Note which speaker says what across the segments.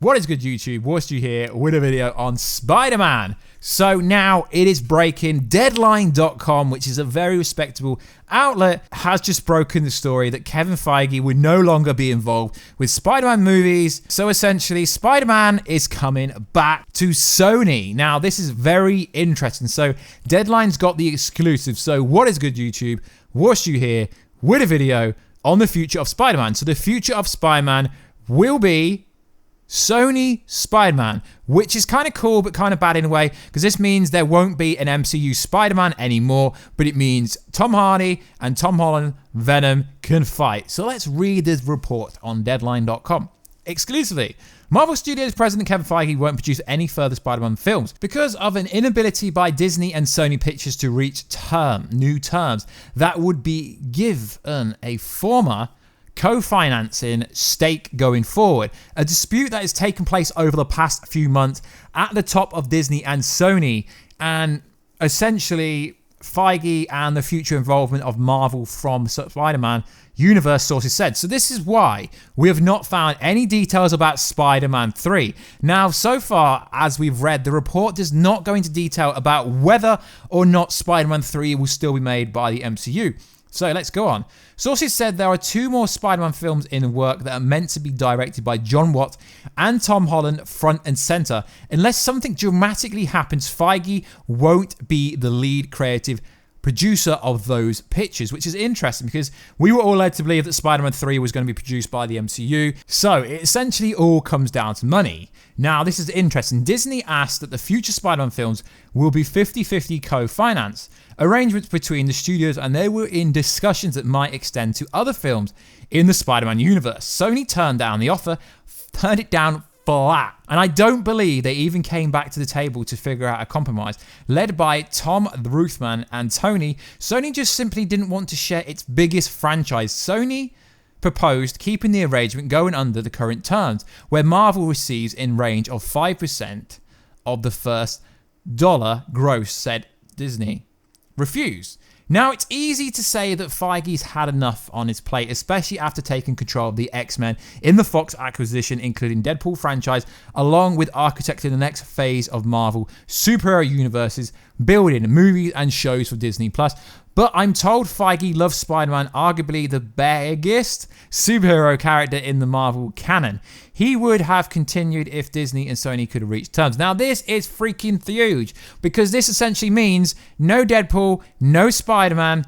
Speaker 1: What is good, YouTube? What's you here with a video on Spider-Man? So now it is breaking. Deadline.com, which is a very respectable outlet, has just broken the story that Kevin Feige would no longer be involved with Spider-Man movies. So essentially, Spider-Man is coming back to Sony. Now, this is very interesting. So Deadline's got the exclusive. So what is good, YouTube? What's you here with a video on the future of Spider-Man? So the future of Spider-Man will be Sony Spider-Man, which is kind of cool but kind of bad in a way, because this means there won't be an MCU Spider-Man anymore, but it means Tom Hardy and Tom Holland Venom can fight. So let's read this report on Deadline.com. Exclusively, Marvel Studios president Kevin Feige won't produce any further Spider-Man films because of an inability by Disney and Sony Pictures to reach new terms that would be given a former co-financing stake going forward. A dispute that has taken place over the past few months at the top of Disney and Sony, and essentially Feige and the future involvement of Marvel from Spider-Man universe, sources said. So this is why we have not found any details about Spider-Man 3. Now, so far as we've read, the report does not go into detail about whether or not Spider-Man 3 will still be made by the MCU. So let's go on. Sources said there are 2 more Spider-Man films in the work that are meant to be directed by John Watt and Tom Holland front and center. Unless something dramatically happens, Feige won't be the lead creative producer of those pictures, which is interesting because we were all led to believe that Spider-Man 3 was going to be produced by the MCU. So it essentially all comes down to money. Now, this is interesting. Disney asked that the future Spider-Man films will be 50-50 co-finance arrangements between the studios, and they were in discussions that might extend to other films in the Spider-Man universe. Sony turned down the offer, turned it down flat. And I don't believe they even came back to the table to figure out a compromise. Led by Tom Ruthman and Tony, Sony just simply didn't want to share its biggest franchise. Sony proposed keeping the arrangement going under the current terms, where Marvel receives in range of 5% of the first dollar gross, said Disney refused. Now, it's easy to say that Feige's had enough on his plate, especially after taking control of the X-Men in the Fox acquisition, including Deadpool franchise, along with architecting the next phase of Marvel superhero universes, building movies and shows for Disney+. But I'm told Feige loves Spider-Man, arguably the biggest superhero character in the Marvel canon. He would have continued if Disney and Sony could have reached terms. Now, this is freaking huge, because this essentially means no Deadpool, no Spider-Man.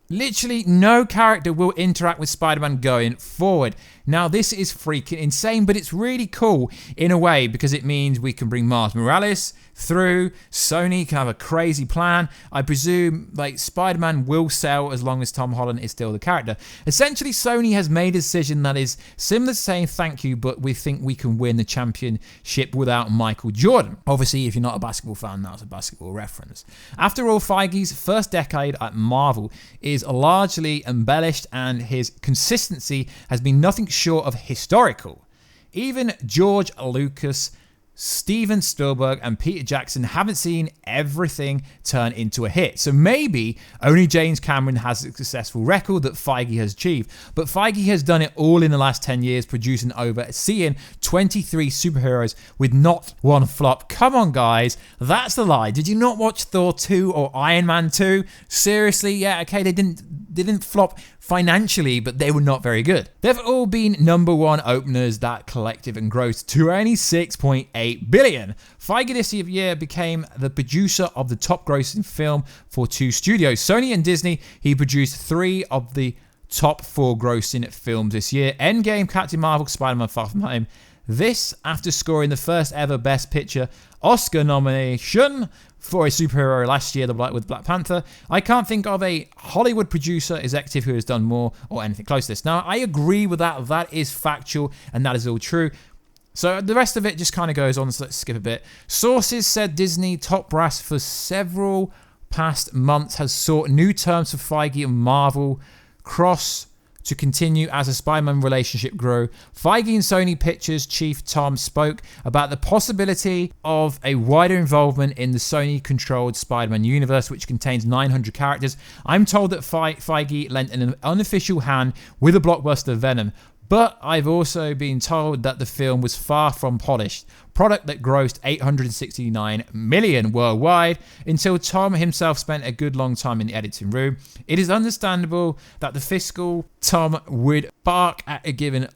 Speaker 1: Literally no character will interact with Spider-Man going forward. Now, this is freaking insane, but it's really cool in a way, because it means we can bring Miles Morales through. Sony can have a crazy plan. I presume like Spider-Man will sell as long as Tom Holland is still the character. Essentially, Sony has made a decision that is similar to saying thank you, but we think we can win the championship without Michael Jordan. Obviously, if you're not a basketball fan, that's a basketball reference. After all, Feige's first decade at Marvel is largely embellished, and his consistency has been nothing short of historical. Even George Lucas, Steven Spielberg and Peter Jackson haven't seen everything turn into a hit. So maybe only James Cameron has a successful record that Feige has achieved. But Feige has done it all in the last 10 years, producing overseeing 23 superheroes with not one flop. Come on, guys. That's the lie. Did you not watch Thor 2 or Iron Man 2? Seriously? Yeah, okay, they didn't flop financially, but they were not very good. They've all been #1 openers that collective and grossed $26.8 billion. Feige this year became the producer of the top grossing film for 2 studios, Sony and Disney. He produced 3 of the top 4 grossing films this year: EndGame, Captain Marvel, Spider-Man Far From Home. This after scoring the first ever Best Picture Oscar nomination for a superhero last year with Black Panther. I can't think of a Hollywood producer executive who has done more or anything close to this. Now, I agree with that. That is factual, and that is all true. So the rest of it just kind of goes on, so let's skip a bit. Sources said Disney top brass for several past months has sought new terms for Feige and Marvel cross to continue as a Spider-Man relationship grew. Feige and Sony Pictures chief Tom spoke about the possibility of a wider involvement in the Sony-controlled Spider-Man universe, which contains 900 characters. I'm told that Feige lent an unofficial hand with a blockbuster Venom, But I've also been told that the film was far from polished. Product that grossed $869 million worldwide until Tom himself spent a good long time in the editing room. It is understandable that the fiscal Tom would bark at giving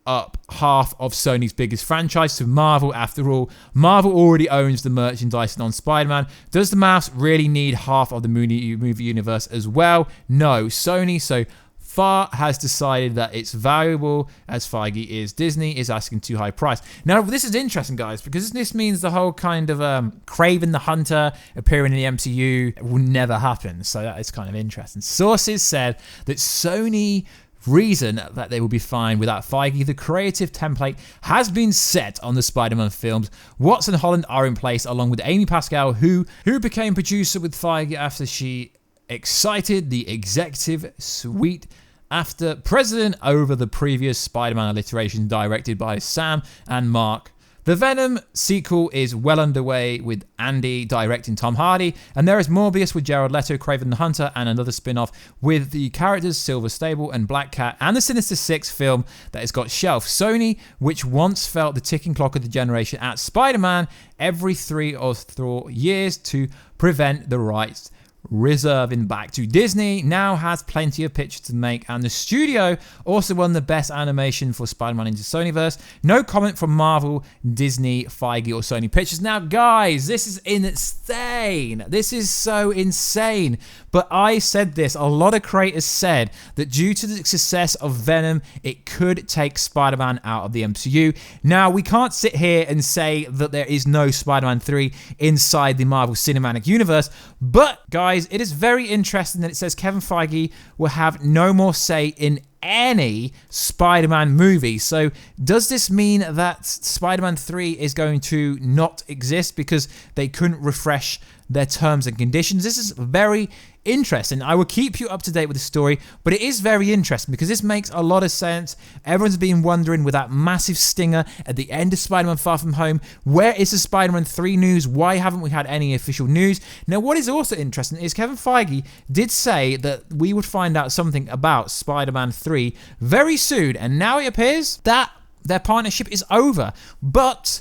Speaker 1: up half of Sony's biggest franchise to Marvel. After all, Marvel already owns the merchandising on Spider-Man. Does the mouse really need half of the movie universe as well? No. Sony so far has decided that it's valuable as Feige is. Disney is asking too high price. Now, this is interesting, guys, because this means the whole kind of Kraven the Hunter appearing in the MCU will never happen. So that is kind of interesting. Sources said that Sony reason that they will be fine without Feige. The creative template has been set on the Spider-Man films. Watts and Holland are in place, along with Amy Pascal, who became producer with Feige after she excited the executive suite after president over the previous Spider-Man alliteration directed by Sam and Mark. The Venom sequel is well underway with Andy directing Tom Hardy, and there is Morbius with Jared Leto, Kraven the Hunter, and another spin-off with the characters Silver Sable and Black Cat, and the Sinister Six film that has got shelved. Sony, which once felt the ticking clock of the generation at Spider-Man every 3 or 4 years to prevent the rights reserving back to Disney, now has plenty of pictures to make, and the studio also won the best animation for Spider-Man into Sonyverse. No comment from Marvel, Disney, Feige, or Sony Pictures. Now, guys, this is insane. This is so insane. But I said this, a lot of creators said that due to the success of Venom, it could take Spider-Man out of the MCU. Now, we can't sit here and say that there is no Spider-Man 3 inside the Marvel Cinematic Universe, but, guys, it is very interesting that it says Kevin Feige will have no more say in any Spider-Man movie. So does this mean that Spider-Man 3 is going to not exist because they couldn't refresh their terms and conditions? This is very interesting. I will keep you up to date with the story, but it is very interesting because this makes a lot of sense. Everyone's been wondering with that massive stinger at the end of Spider-Man Far From Home, where is the Spider-Man 3 news? Why haven't we had any official news? Now, what is also interesting is Kevin Feige did say that we would find out something about Spider-Man 3 very soon, and now it appears that their partnership is over. But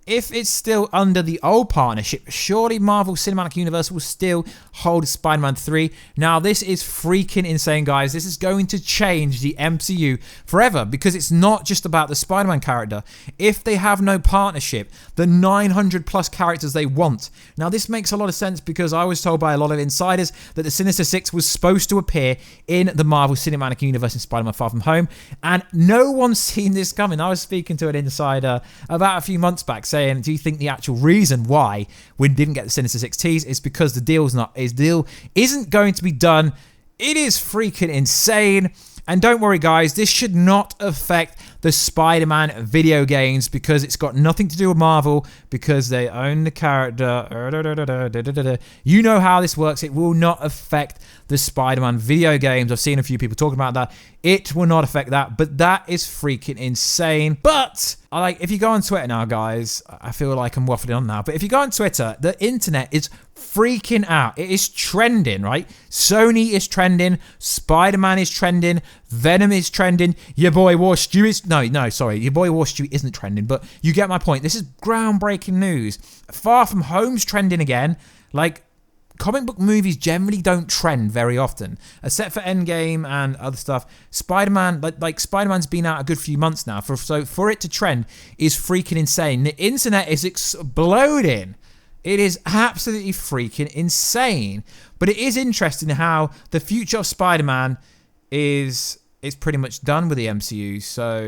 Speaker 1: if it's still under the old partnership, surely Marvel Cinematic Universe will still hold Spider-Man 3. Now, this is freaking insane, guys. This is going to change the MCU forever because it's not just about the Spider-Man character. If they have no partnership, the 900 plus characters they want. Now, this makes a lot of sense because I was told by a lot of insiders that the Sinister Six was supposed to appear in the Marvel Cinematic Universe in Spider-Man Far From Home, and no one's seen this coming. I was speaking to an insider about a few months back saying, do you think the actual reason why we didn't get the Sinister Six tease is because the deal isn't going to be done? It is freaking insane. And don't worry, guys, this should not affect the Spider-Man video games because it's got nothing to do with Marvel because they own the character. You know how this works. It will not affect the Spider-Man video games. I've seen a few people talking about that. It will not affect that, but that is freaking insane. But if you go on Twitter now, guys, I feel like I'm waffling on now, but if you go on Twitter, the internet is freaking out. It is trending, right? Sony is trending. Spider-Man is trending. Venom is trending. Your boy War Stew is... Your boy War Stew isn't trending, but you get my point. This is groundbreaking news. Far From Home's trending again. Comic book movies generally don't trend very often, except for EndGame and other stuff. Spider-Man, Spider-Man's been out a good few months now, so for it to trend is freaking insane. The internet is exploding. It is absolutely freaking insane. But it is interesting how the future of Spider-Man is pretty much done with the MCU. So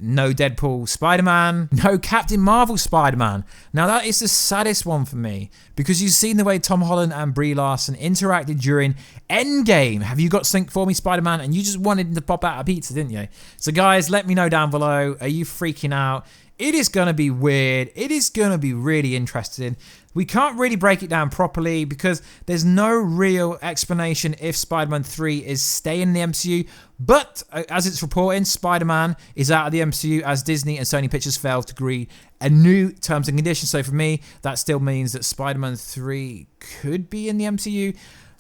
Speaker 1: no Deadpool Spider-Man, no Captain Marvel Spider-Man. Now that is the saddest one for me because you've seen the way Tom Holland and Brie Larson interacted during EndGame. Have you got Sync for Me Spider-Man? And you just wanted to pop out a pizza, didn't you? So guys, let me know down below. Are you freaking out? It is going to be weird. It is going to be really interesting. We can't really break it down properly because there's no real explanation if Spider-Man 3 is staying in the MCU. But as it's reporting, Spider-Man is out of the MCU as Disney and Sony Pictures failed to agree a new terms and conditions. So for me, that still means that Spider-Man 3 could be in the MCU.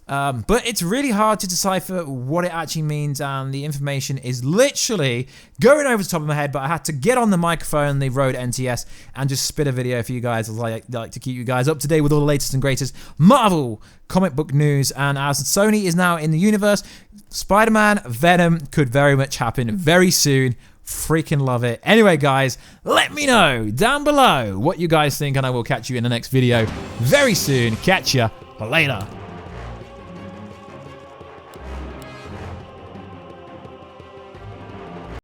Speaker 1: But it's really hard to decipher what it actually means, and the information is literally going over the top of my head, but I had to get on the microphone, the Rode NTS, and just spit a video for you guys, as I like to keep you guys up to date with all the latest and greatest Marvel comic book news. And as Sony is now in the universe, Spider-Man Venom could very much happen very soon. Freaking love it. Anyway, guys, let me know down below what you guys think, and I will catch you in the next video very soon. Catch ya later.